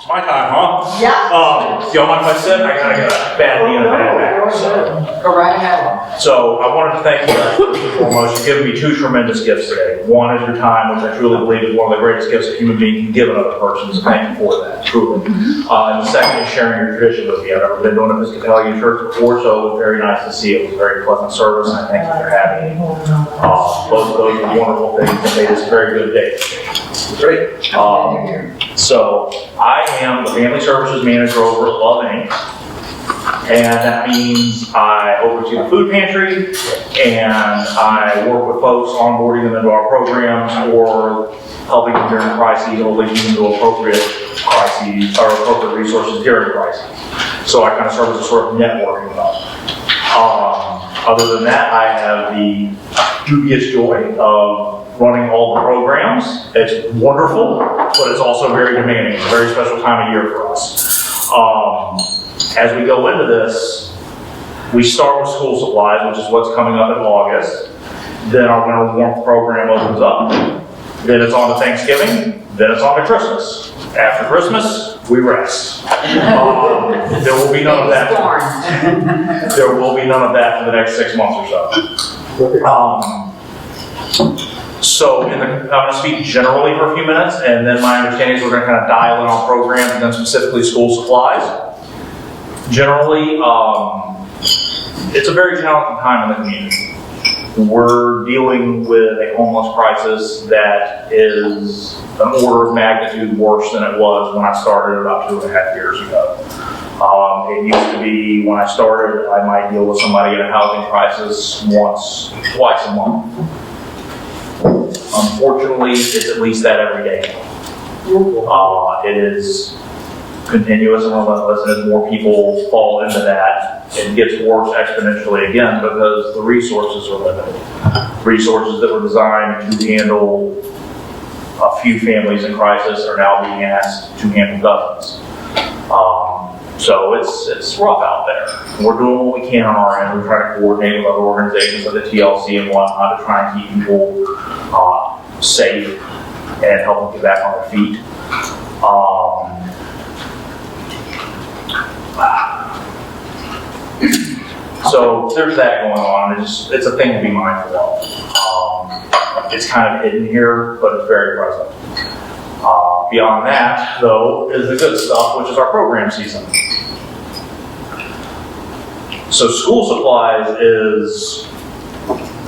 It's my time, huh? Yeah. Do y'all mind if I sit? I gotta get a bad knee and a bad back. Go right ahead. So I wanted to thank you guys first and foremost. You've given me two tremendous gifts today. One is your time, which I truly believe is one of the greatest gifts a human being can give another person. So thank you for that, truly. And the second is sharing your tradition with me. I've never been to an Episcopal church before, so it was very nice to see. It was a very pleasant service, and I thank you for having me. Both of those were wonderful things that made this a very good day. Great. So I am the Family Services Manager over at Blvd, and that means I oversee the food pantry, and I work with folks onboarding them into our programs or helping them during crises or leading them to appropriate crises or appropriate resources during crises. So I kind of serve as a sort of networking hub. Other than that, I have the dubious joy of running all the programs. It's wonderful, but it's also very demanding. It's a very special time of year for us. As we go into this, we start with school supplies, which is what's coming up in August. Then our winter warmth program opens up. Then it's on to Thanksgiving. Then it's on to Christmas. After Christmas, we rest. There will be none of that. There will be none of that for the next 6 months or so. So I'm going to speak generally for a few minutes, and then my understanding is we're going to kind of dial in on programs and then specifically school supplies. Generally, it's a very challenging time in the community. We're dealing with a homeless crisis that is an order of magnitude worse than it was when I started about 2.5 years ago. It used to be when I started, I might deal with somebody in a housing crisis twice a month. Unfortunately, it's at least that every day. It is continuous and relentless, and as more people fall into that, it gets worse exponentially again because the resources are limited. Resources that were designed to handle a few families in crisis are now being asked to handle dozens. So it's rough out there. We're doing what we can on our end. We're trying to coordinate with other organizations like the TLC and whatnot to try and keep people safe and help them get back on their feet. So there's that going on. It's a thing to be mindful of. It's kind of hidden here, but it's very present. Beyond that, though, is the good stuff, which is our program season. So school supplies is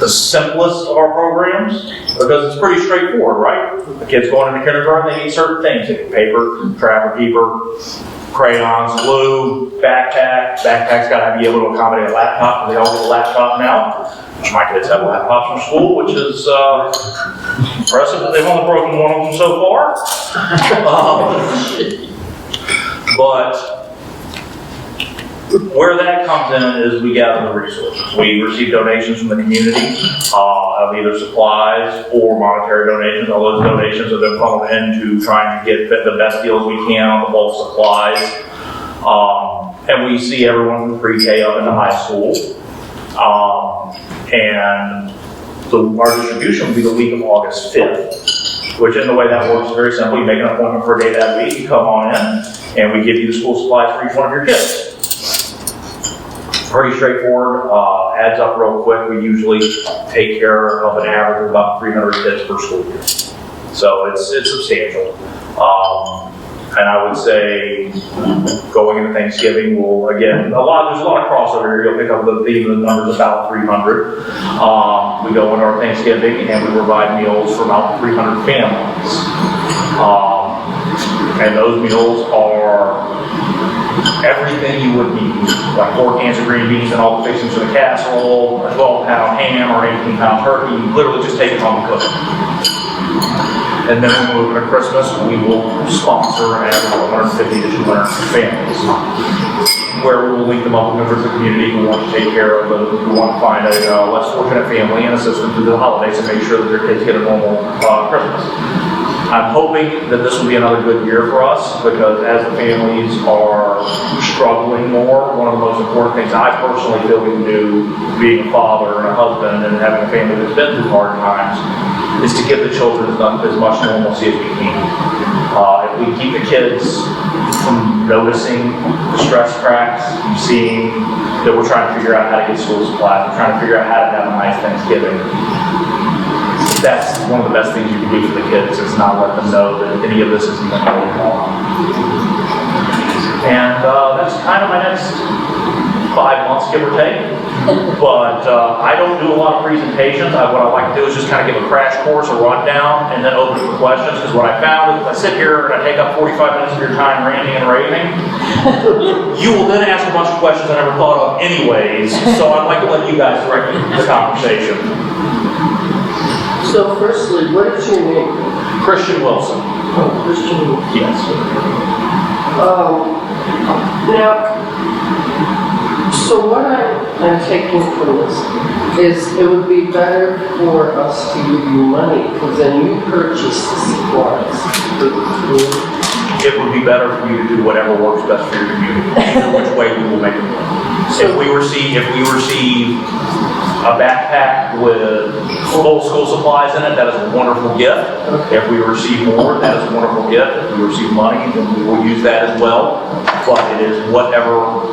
the simplest of our programs because it's pretty straightforward, right? The kids going into kindergarten, they need certain things. They need paper, trapper keeper, crayons, glue, backpack. Backpack's got to be able to accommodate a laptop. They all get a laptop now. My kids have laptops from school, which is impressive that they've only broken one of them so far. But where that comes in is we gather the resources. We receive donations from the community of either supplies or monetary donations. All those donations have been funneled into trying to get the best deals we can on the bulk supplies. And we see everyone from pre-K up into high school. And our distribution will be the week of August 5th, which in the way that works is very simple. You make an appointment for a day that week, you come on in, and we give you the school supplies for each one of your kids. Pretty straightforward, adds up real quick. We usually take care of an average of about 300 kids per school year. So it's substantial. And I would say going into Thanksgiving will, again, there's a lot of crossover here. You'll pick up the theme of the numbers about 300. We go into our Thanksgiving and we provide meals for about 300 families. And those meals are everything you would need, like 4 cans of green beans and all the fixings for the casserole, a 12-pound ham or 18-pound turkey. You literally just take it home and cook it. And then when we move into Christmas, we will sponsor an average of 150 to 200 families, where we will link them up with members of the community who want to take care of them, who want to find a less fortunate family and assist them through the holidays and make sure that their kids get a normal Christmas. I'm hoping that this will be another good year for us because as the families are struggling more, one of the most important things I personally feel we can do, being a father and a husband and having a family that's been through hard times, is to give the children as much normalcy as we can. If we keep the kids from noticing the stress cracks, from seeing that we're trying to figure out how to get school supplies, we're trying to figure out how to have a nice Thanksgiving. That's one of the best things you can do for the kids, is not let them know that any of this is even going on. And that's kind of my next 5 months, give or take. But I don't do a lot of presentations. What I like to do is just kind of give a crash course, a rundown, and then open for questions. Because what I found is if I sit here and I take up 45 minutes of your time ranting and raving, you will then ask a bunch of questions I never thought of anyways. So I'd like to let you guys direct the conversation. So firstly, what is your name? Christian Wilson. Oh, Christian Wilson. Yes. Now, so what I'm taking from this is it would be better for us to give you money because then you purchase the supplies. It would be better for you to do whatever works best for your community. Either which way we will make it work. If we receive a backpack with full school supplies in it, that is a wonderful gift. If we receive more, that is a wonderful gift. If we receive money, then we will use that as well. But it is whatever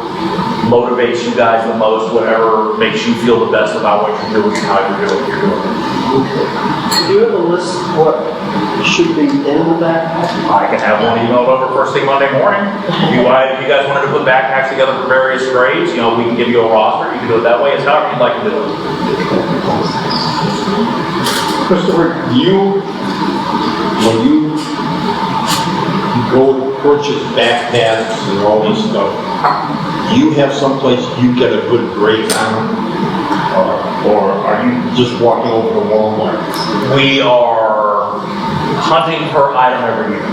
motivates you guys the most, whatever makes you feel the best about what you're doing and how you're doing what you're doing. Okay. Do you have a list of what should be in the backpack? I can have one emailed over first thing Monday morning. If you guys wanted to put backpacks together for various grades, we can give you a roster. You can do it that way. It's however you'd like to do it. Christopher, when you go purchase backpacks and all this stuff, do you have someplace you get a good break on? Or are you just walking over to Walmart? We are hunting per item every year.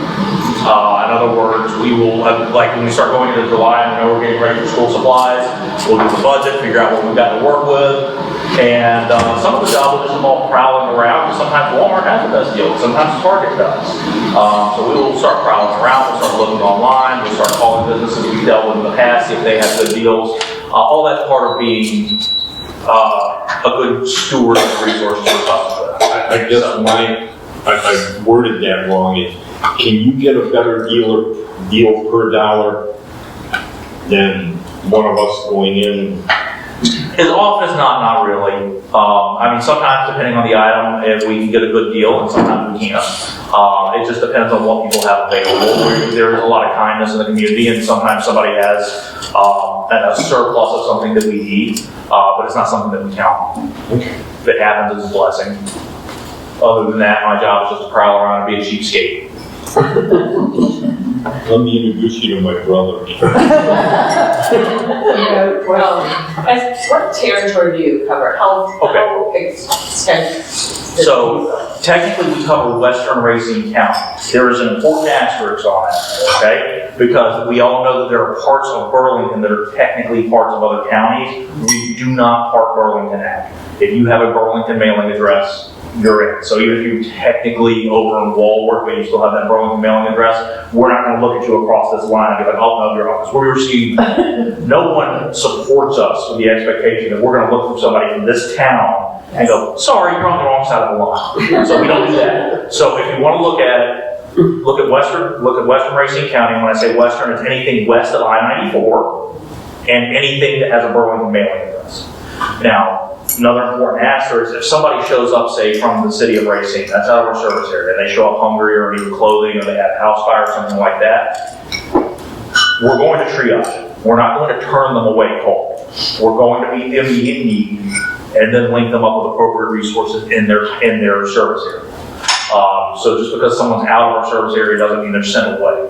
In other words, we will, like when we start going into July and we know we're getting ready for school supplies, we'll do the budget, figure out what we've got to work with. And some of the jobs will just involve prowling around, because sometimes Walmart has the best deal, sometimes Target does. So we will start prowling around, we'll start looking online, we'll start calling businesses we've dealt with in the past, see if they have good deals. All that's part of being a good steward of the resources for customers. I guess I worded that wrong. Can you get a better deal per dollar than one of us going in? As often as not really. Sometimes depending on the item, if we can get a good deal, and sometimes we can't. It just depends on what people have available. There is a lot of kindness in the community, and sometimes somebody has a surplus of something that we need, but it's not something that we count on. Okay. If it happens, it's a blessing. Other than that, my job is just to prowl around and be a cheapskate. Let me introduce you to my brother. What territory do you cover? How extensive? So, technically we cover Western Racine County. There is an important asterisk on it, okay? Because we all know that there are parts of Burlington that are technically parts of other counties. We do not part Burlington out. If you have a Burlington mailing address, you're in. So even if you're technically over in Walworth, but you still have that Burlington mailing address, we're not going to look at you across this line and be like, oh no, you're off. We receive, no one supports us with the expectation that we're going to look for somebody from this town and go, sorry, you're on the wrong side of the line. So we don't do that. So if you want to look at it, look at Western Racine County. And when I say Western, it's anything west of I-94 and anything that has a Burlington mailing address. Now, another important asterisk, if somebody shows up, say, from the city of Racine, that's out of our service area, and they show up hungry or need clothing or they have a house fire or something like that, we're going to triage it. We're not going to turn them away cold. We're going to meet the immediate need and then link them up with appropriate resources in their service area. So just because someone's out of our service area doesn't mean they're sent away.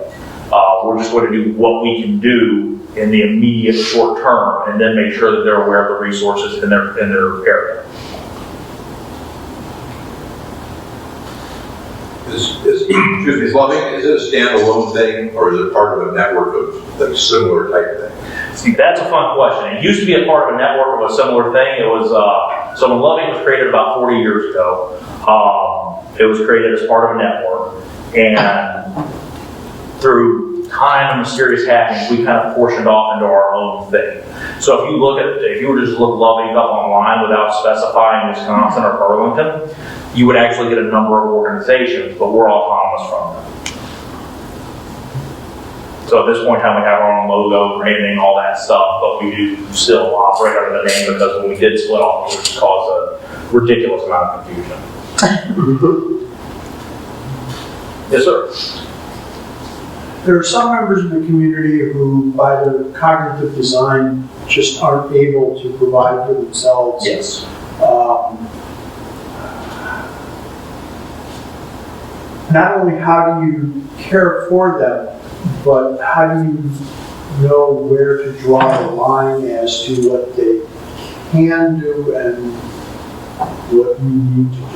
We're just going to do what we can do in the immediate short term, and then make sure that they're aware of the resources in their area. Is Loving, is it a standalone thing, or is it part of a network of like similar type thing? See, that's a fun question. It used to be a part of a network of a similar thing. It was so when Loving was created about 40 years ago, it was created as part of a network, and through time and mysterious happenings, we kind of portioned off into our own thing. So if you were to just look Loving up online without specifying Wisconsin or Burlington, you would actually get a number of organizations, but we're autonomous from them. So at this point in time, we have our own logo, branding, all that stuff, but we do still operate under the name because when we did split off, it would cause a ridiculous amount of confusion. Yes, sir. There are some members of the community who, by their cognitive design, just aren't able to provide for themselves. Yes. Not only how do you care for them, but how do you know where to draw the line as to what they can do and what you need to do?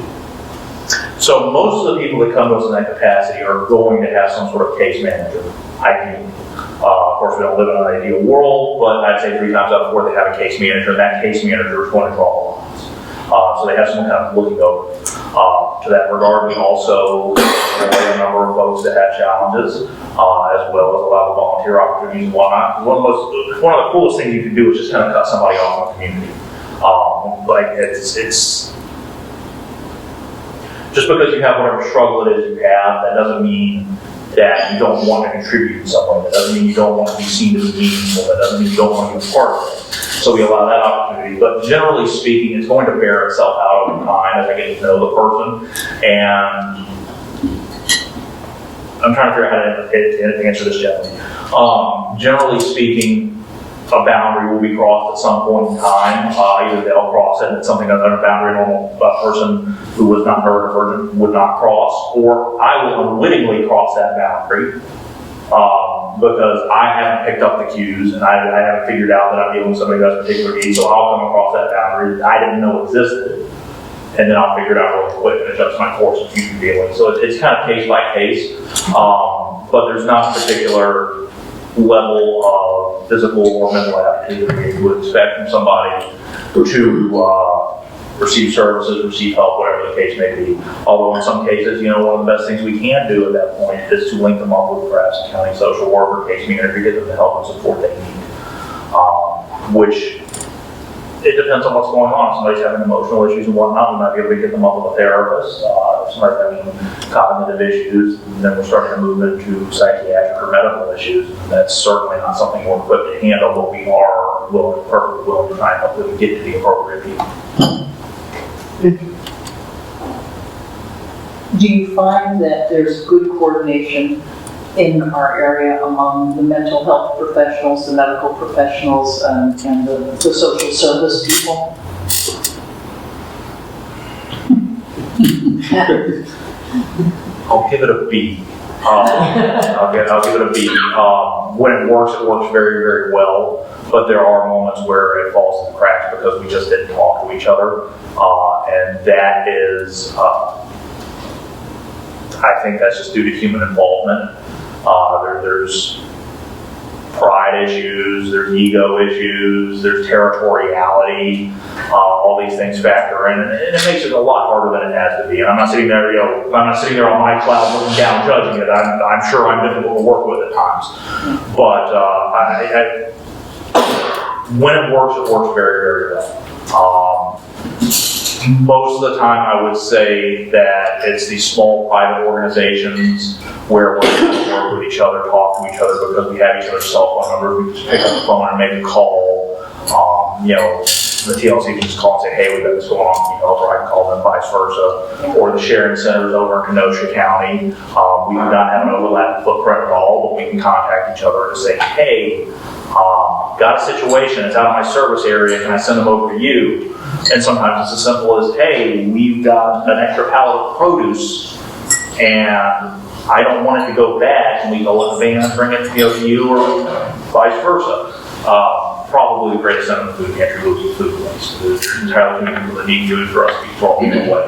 So most of the people that come to us in that capacity are going to have some sort of case manager, ideally. Of course, we don't live in an ideal world, but I'd say 3 times out of 4 they have a case manager, and that case manager is going to draw the lines. So they have someone kind of looking over. To that regard, we also have a number of folks that have challenges, as well as a lot of volunteer opportunities and whatnot. One of the coolest things you can do is just kind of cut somebody off in the community. It's just because you have whatever struggle it is you have, that doesn't mean that you don't want to contribute in some way. That doesn't mean you don't want to be seen as meaningful. That doesn't mean you don't want to be a part of it. So we allow that opportunity. But generally speaking, it's going to bear itself out over time as I get to know the person. And I'm trying to figure out how to answer this gentleman. Generally speaking, a boundary will be crossed at some point in time. Either they'll cross it, and it's something that a boundary normal person who was not heard or virgin would not cross, or I will unwittingly cross that boundary because I haven't picked up the cues and I haven't figured out that I'm dealing with somebody who has a particular need, so I'll come across that boundary that I didn't know existed, and then I'll figure it out really quick and adjust my course of future dealing. So it's kind of case by case, but there's not a particular level of physical or mental aptitude that you would expect from somebody to receive services, receive help, whatever the case may be. Although in some cases, one of the best things we can do at that point is to link them up with perhaps a county social worker, case manager, to get them the help and support they need. Which, it depends on what's going on. If somebody's having emotional issues and whatnot, we might be able to get them up with a therapist. If somebody's having cognitive issues, then we're starting to move into psychiatric or medical issues. That's certainly not something we're equipped to handle, but we are perfectly willing to try and help them get to the appropriate people. Do you find that there's good coordination in our area among the mental health professionals, the medical professionals, and the social service people? I'll give it a B. I'll give it a B. When it works very, very well. But there are moments where it falls in the cracks because we just didn't talk to each other. And that is, I think that's just due to human involvement. There's pride issues, there's ego issues, there's territoriality, all these things factor in, and it makes it a lot harder than it has to be. And I'm not sitting there, I'm not sitting there on my cloud looking down, judging it. I'm sure I'm difficult to work with at times, but when it works very, very well. Most of the time, I would say that it's these small private organizations where we're able to work with each other, talk to each other because we have each other's cell phone numbers. We just pick up the phone and make a call. The TLC can just call and say, hey, we've got this going on, can you help? Or I can call them, vice versa. Or the sharing centers over in Kenosha County. We do not have an overlap footprint at all, but we can contact each other to say, hey, got a situation, it's out of my service area, can I send them over to you? And sometimes it's as simple as, hey, we've got an extra pallet of produce and I don't want it to go bad, can we go in the van and bring it to you, or vice versa? Probably the greatest end of the food pantry loses food waste. There's entirely too many people that need food for us to be throwing it away.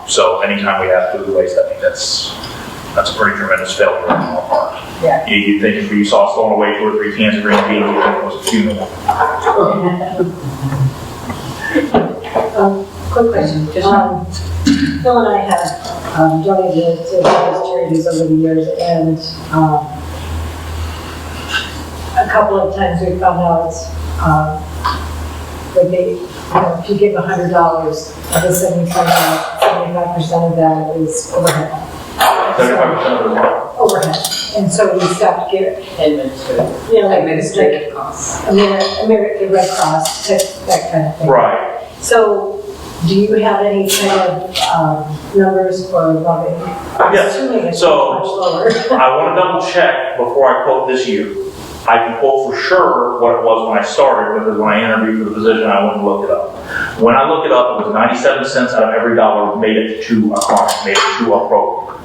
So anytime we have food waste, I think that's a pretty tremendous failure on our part. Yeah. You think if you saw us throwing away 2 or 3 cans of green beans, you think it was a funeral. Quick question. Phil and I have donated to various charities over the years, and a couple of times we found out that if you give $100, the 75% of that is overhead. 75% of the what? Overhead. And so we stopped giving, Administrative. you know, like, Administrative costs. American Red Cross, that kind of thing. Right. So, do you have any kind of numbers for loving? Yes. Assuming it's So- much lower. I want to double check before I quote this year. I can quote for sure what it was when I started, because when I interviewed for the position, I went and looked it up. When I looked it up, it was 97 cents out of every dollar made it to a client, made it to a program.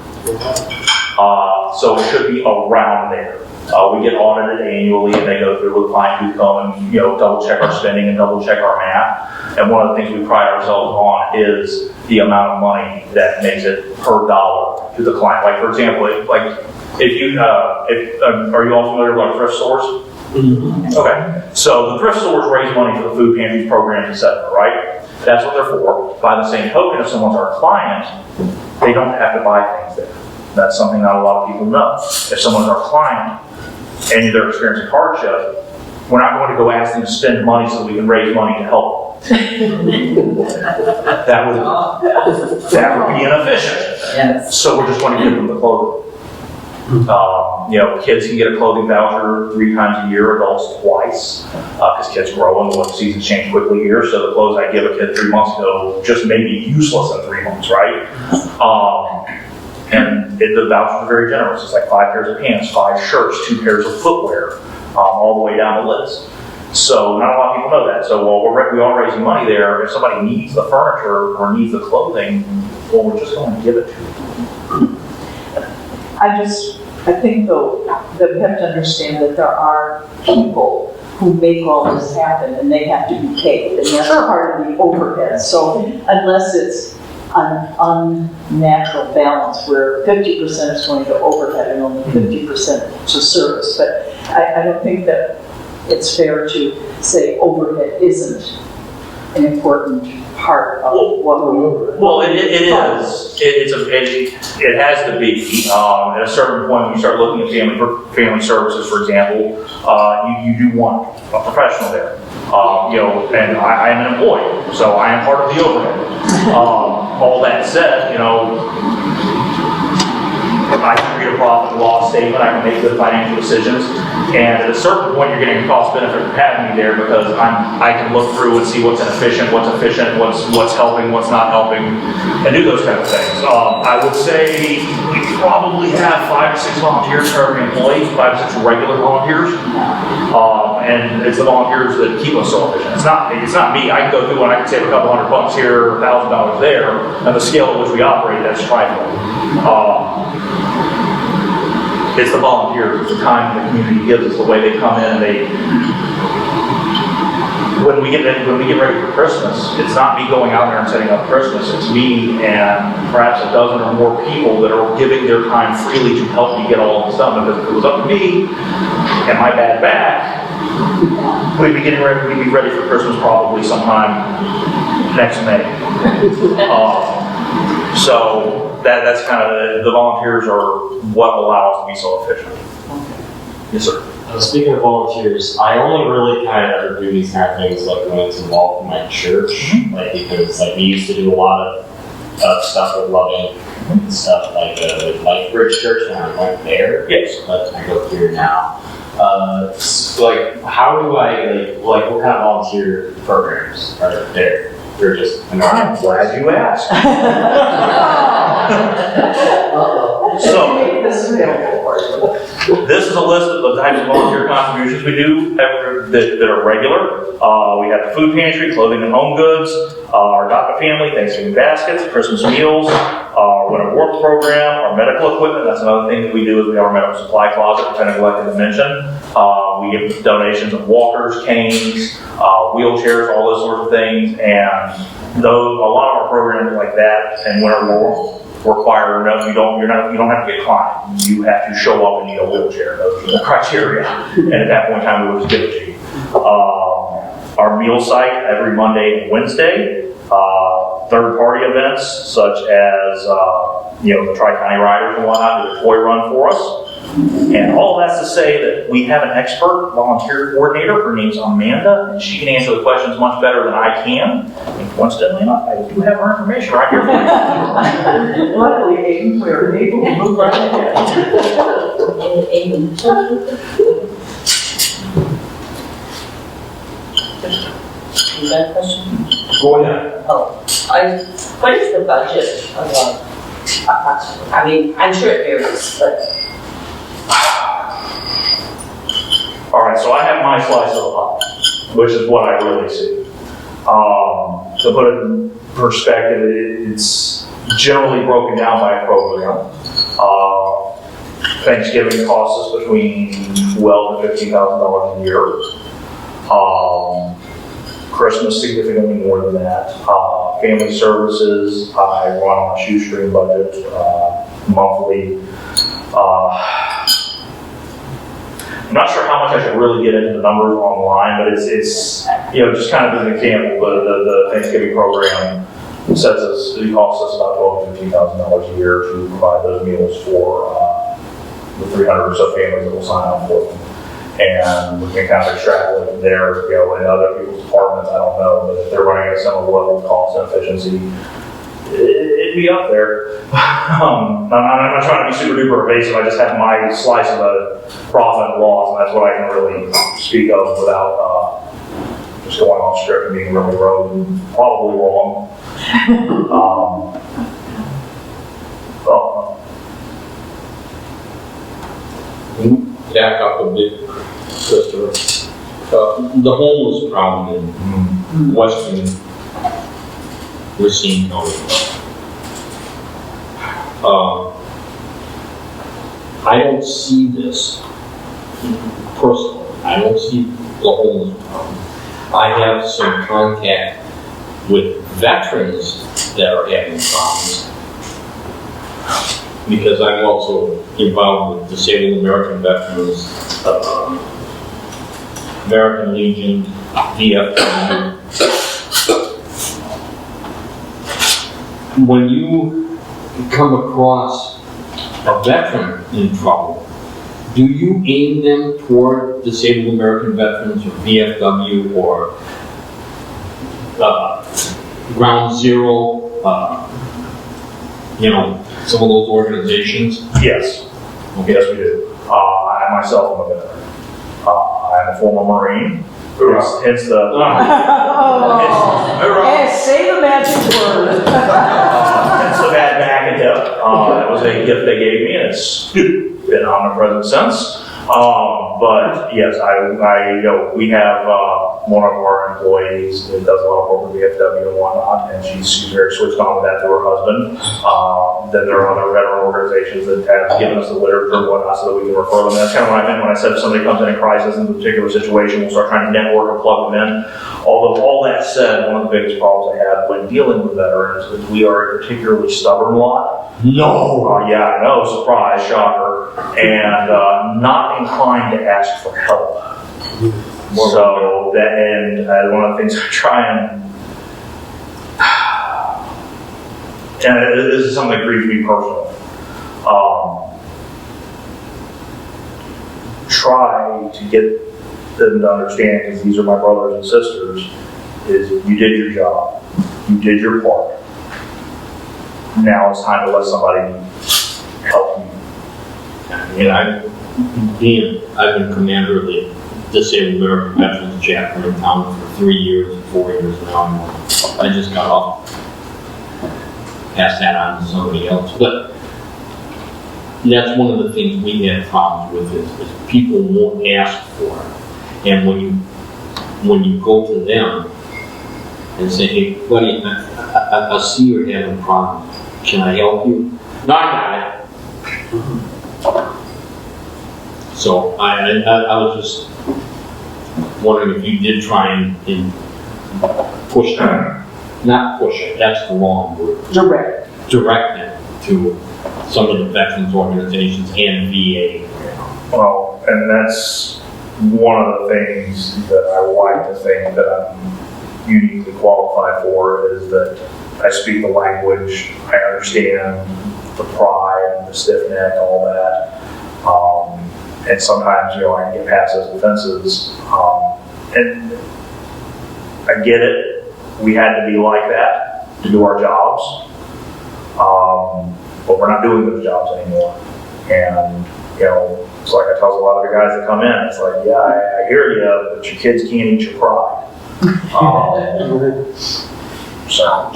So it should be around there. We get audited annually, and they go through with fine tooth comb and, double check our spending and double check our math. And one of the things we pride ourselves on is the amount of money that makes it per dollar to the client. Like, for example, if you, are you all familiar with our thrift stores? Mm-hmm. Okay, so the thrift stores raise money for the food pantries, programs, etc., right? That's what they're for. By the same token, if someone's our client, they don't have to buy things there. That's something not a lot of people know. If someone's our client and they're experiencing hardship, we're not going to go ask them to spend money so we can raise money to help them. That would be inefficient. Yes. So we're just going to give them the clothing. Kids can get a clothing voucher 3 times a year, adults twice, because kids grow and the seasons change quickly here. So the clothes I give a kid 3 months ago just may be useless in 3 months, right? The vouchers are very generous. It's like 5 pairs of pants, 5 shirts, 2 pairs of footwear, all the way down the list. So not a lot of people know that. So while we are raising money there, if somebody needs the furniture or needs the clothing, well, we're just going to give it to them. I think though, that we have to understand that there are people who make all this happen and they have to be paid, and that's part of the overhead. So unless it's an unnatural balance where 50% is going to overhead and only 50% to service, but I don't think that it's fair to say overhead isn't an important part of what we do. Well, it is. It has to be. At a certain point, when you start looking at family services, for example, you do want a professional there. And I am an employee, so I am part of the overhead. All that said, I can read a profit and loss statement, I can make good financial decisions, and at a certain point, you're getting a cost benefit from having me there because I can look through and see what's inefficient, what's efficient, what's helping, what's not helping, and do those kind of things. I would say we probably have 5 or 6 volunteers for every employee, 5 or 6 regular volunteers, and it's the volunteers that keep us so efficient. It's not me. I can go through and I can save a couple $100 here, $1,000 there, and the scale at which we operate, that's trifling. It's the volunteers, it's the time the community gives us, the way they come in and when we get ready for Christmas, it's not me going out there and setting up Christmas, it's me and perhaps a dozen or more people that are giving their time freely to help me get all this done, because if it was up to me and my bad back, we'd be ready for Christmas probably sometime next May. So that's kind of the volunteers are what allow us to be so efficient. Yes, sir. Speaking of volunteers, I only really kind of ever do these kind of things like when it's involved in my church, because we used to do a lot of stuff with loving and stuff like Bridge Church when I went there. Yes. But I go here now. How do I what kind of volunteer programs are there? They're just. I'm glad you asked. So, this is a list of the types of volunteer contributions we do that are regular. We have the food pantry, clothing and home goods, our adoptive family, Thanksgiving baskets, Christmas meals, our winter work program, our medical equipment. That's another thing that we do is we have our medical supply closet, which I neglected to mention. We give donations of walkers, canes, wheelchairs, all those sorts of things, and a lot of our programs like that and winter work require you don't have to get climbed. You have to show up and need a wheelchair. Those are the criteria. And at that point in time, we will just give it to you. Our meal site every Monday and Wednesday. Third-party events such as the Tri-County Riders and whatnot do a toy run for us. And all that's to say that we have an expert volunteer coordinator. Her name's Amanda, and she can answer the questions much better than I can. And coincidentally enough, I do have her information right here for you. Luckily, Aiden, we're able to move right ahead. You got a question? Go ahead. Oh, what is the budget of I mean, I'm sure it varies, but. All right, so I have my slice of the pie, which is what I really see. To put it in perspective, it's generally broken down by a program. Thanksgiving costs us between $12,000 to $15,000 a year. Christmas significantly more than that. Family services, I run on a shoestring budget monthly. I'm not sure how much I should really get into the numbers online, but it's just kind of an example. The Thanksgiving program it costs us about $12,000 to $15,000 a year to provide those meals for the 300 or so families that will sign up for them. And we can kind of extrapolate from there, in other people's departments, I don't know, but if they're running at a similar level of cost and efficiency, it'd be up there. I'm not trying to be super duper evasive, I just have my slice of the profit and loss, and that's what I can really speak of without just going off script and being really rogue and probably wrong. Back up a bit, Christopher. The homeless problem in Western Racine County. I don't see this personally. I don't see the homeless problem. I have some contact with veterans that are having problems because I'm also involved with Disabled American Veterans, American Legion, VFW. When you come across a veteran in trouble, do you aim them toward Disabled American Veterans or VFW or Ground Zero, some of those organizations? Yes. Okay. Yes, we do. I myself am a veteran. I'm a former Marine. Hence the... Say the magic word. Hence the bad back and hip. That was a gift they gave me, and it's been omnipresent since. But yes, we have one of our employees that does a lot of work with VFW and whatnot, and she's very switched on with that through her husband. Then there are other veteran organizations that have given us the literature and whatnot so that we can refer them. That's kind of what I meant when I said if somebody comes in a crisis in a particular situation, we'll start trying to network and plug them in. Although all that said, one of the biggest problems I have when dealing with veterans is we are a particularly stubborn lot. No! Yeah, I know, surprise, shocker. And not inclined to ask for help. So that, and one of the things I try and this is something that grieves me personally. Try to get them to understand, because these are my brothers and sisters, is you did your job, you did your part. Now it's time to let somebody help you. And I've been commander of the Disabled American Veterans chapter in town for 3 years and 4 years now. I just got off, pass that on to somebody else. But that's one of the things we have problems with is people won't ask for it. And when you go to them and say, hey, buddy, I see you're having a problem. Can I help you? No, I got it. So I was just wondering if you did try and push them, not push it, that's the wrong word. Direct them to some of the veterans organizations and VA. Well, and that's one of the things that I like to think that I'm uniquely qualified for, is that I speak the language, I understand the pride, the stiff neck, all that. And sometimes, you know, I can get past those defenses. And I get it. We had to be like that to do our jobs. But we're not doing those jobs anymore. And, you know, it's like I tell a lot of the guys that come in, it's like, yeah, I hear you, but your kids can't eat your pride. So.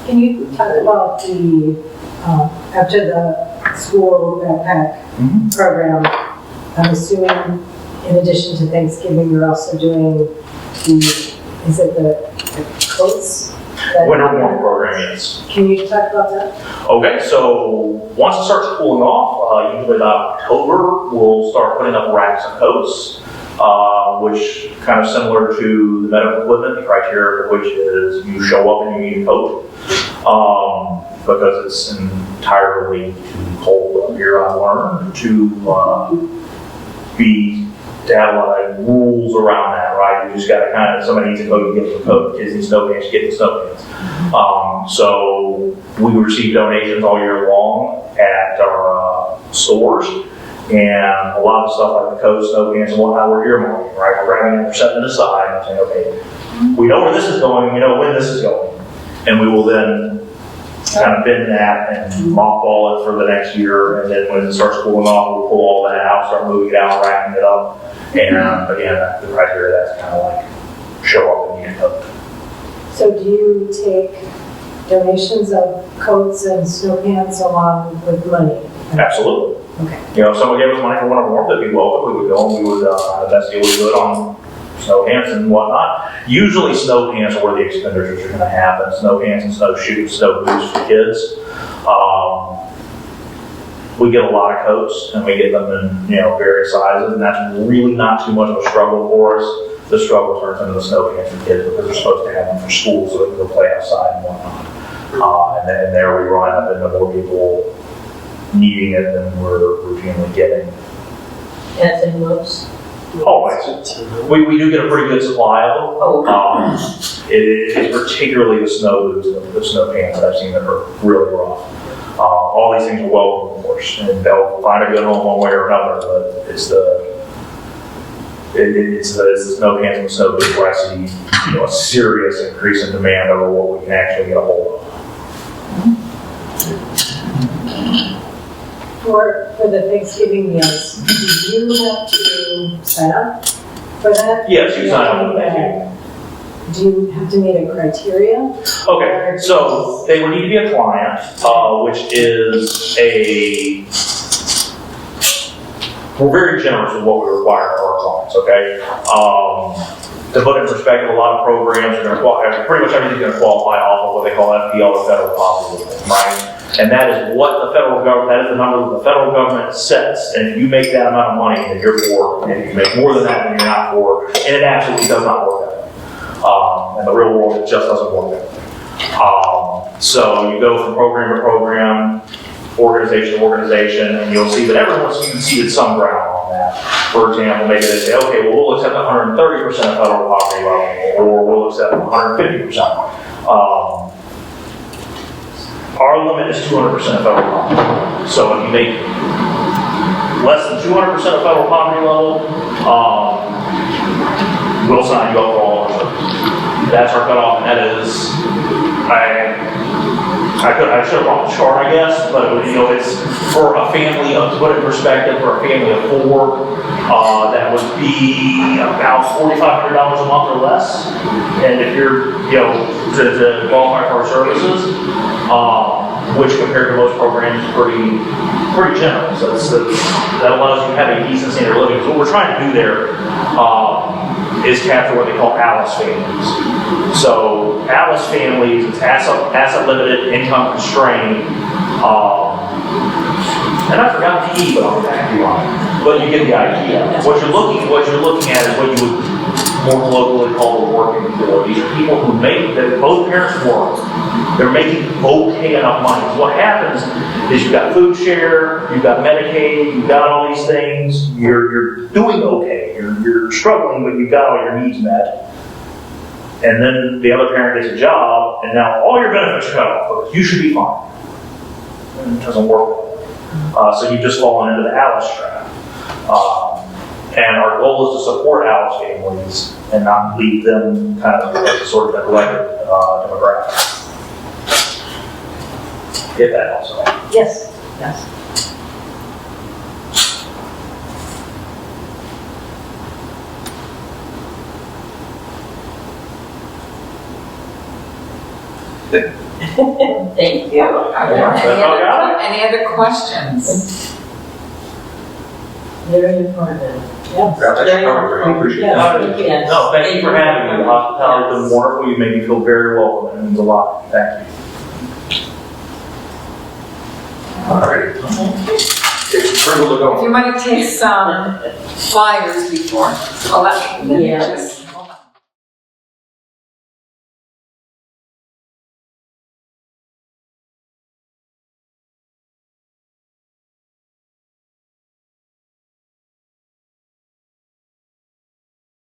Can you talk about the, after the school backpack program, I'm assuming in addition to Thanksgiving, you're also doing the, is it the coats? Winter warm program, yes. Can you talk about that? Okay, so once it starts cooling off, usually about October, we'll start putting up racks of coats, which kind of similar to the medical equipment, the criteria for which is you show up and you need a coat, because it's entirely too cold up here, I've learned, to have like rules around that, right? You just gotta kind of, somebody needs a coat, you get the coat, kids need snow pants, you get the snow pants. So we receive donations all year long at our stores, and a lot of stuff like the coats, snow pants, and whatnot, we're earmarking, right? We're grabbing it, we're setting it aside, and saying, okay, we know where this is going, we know when this is going, and we will then kind of bend that and mothball it for the next year, and then when it starts cooling off, we'll pull all that out, start moving it out, racking it up, and again, the criteria, that's kind of like show up and get coat. So do you take donations of coats and snow pants along with money? Absolutely. Okay. You know, if someone gave us money for winter warmth, that'd be welcome. We would go and we would have the best deal we could on snow pants and whatnot. Usually snow pants are where the expenditures are going to happen. Snow pants and snow shoes, snow boots for kids. We get a lot of coats and we get them in, you know, various sizes, and that's really not too much of a struggle for us. The struggle turns into the snow pants for kids because they're supposed to have them for school so they can go play outside and whatnot. And then there we run up into more people needing it than we're routinely getting. Hats and gloves? Always. We do get a pretty good supply of them. Oh. It is particularly the snow boots and the snow pants that I've seen that are really rough. All these things are welcome, of course, and they'll find a good home one way or another, but it's the snow pants and the snow boots where I see, you know, a serious increase in demand over what we can actually get a hold of. For the Thanksgiving meals, do you have to sign up for that? Yes, you sign up for that. Do you have to meet a criteria? Okay, so they would need to be a client, which is we're very generous with what we require for our clients, okay? To put it in perspective, a lot of programs are going to qualify, pretty much everything's going to qualify off of what they call FPL or federal poverty, right? And that is what the federal government, that is the number that the federal government sets. And if you make that amount of money, then you're poor. And if you make more than that, then you're not poor. And it absolutely does not work that way. In the real world, it just doesn't work that way. So you go from program to program, organization to organization, and you'll see that everyone's conceded some ground on that. For example, maybe they say, okay, well, we'll accept 130% of federal poverty level, or we'll accept 150%. Our limit is 200% of federal poverty. So if you make less than 200% of federal poverty level, we'll sign you up for all our services. That's our cutoff, and that is, I should have brought the chart, I guess, but you know, it's for a family of, to put it in perspective, for a family of 4, that would be about $4,500 a month or less. And if you're, you know, to qualify for our services, which compared to most programs is pretty generous. That allows you to have a decent standard of living. So what we're trying to do there is capture what they call ALICE families. So ALICE families, it's asset limited, income constrained, and I forgot the E, but I'll come back to you on it. But you get the idea. What you're looking at is what you would more colloquially call the working poor. These are people who that both parents work. They're making okay enough money. So what happens is you've got food share, you've got Medicaid, you've got all these things. You're doing okay. You're struggling, but you've got all your needs met. And then the other parent gets a job, and now all your benefits are cut off. You should be fine. And it doesn't work. So you've just fallen into the Alice trap. And our goal is to support Alice families and not leave them kind of as a sort of neglected demographic. If that helps. Yes, yes. Thank you. Any other questions? Very informative. Yeah, that's covered, I appreciate it. Yes. No, thank you for having me. The hospitality has been wonderful. You made me feel very welcome, and it means a lot. Thank you. All right. It's pretty good to If go. you might take some flyers before, I'll let you Yes.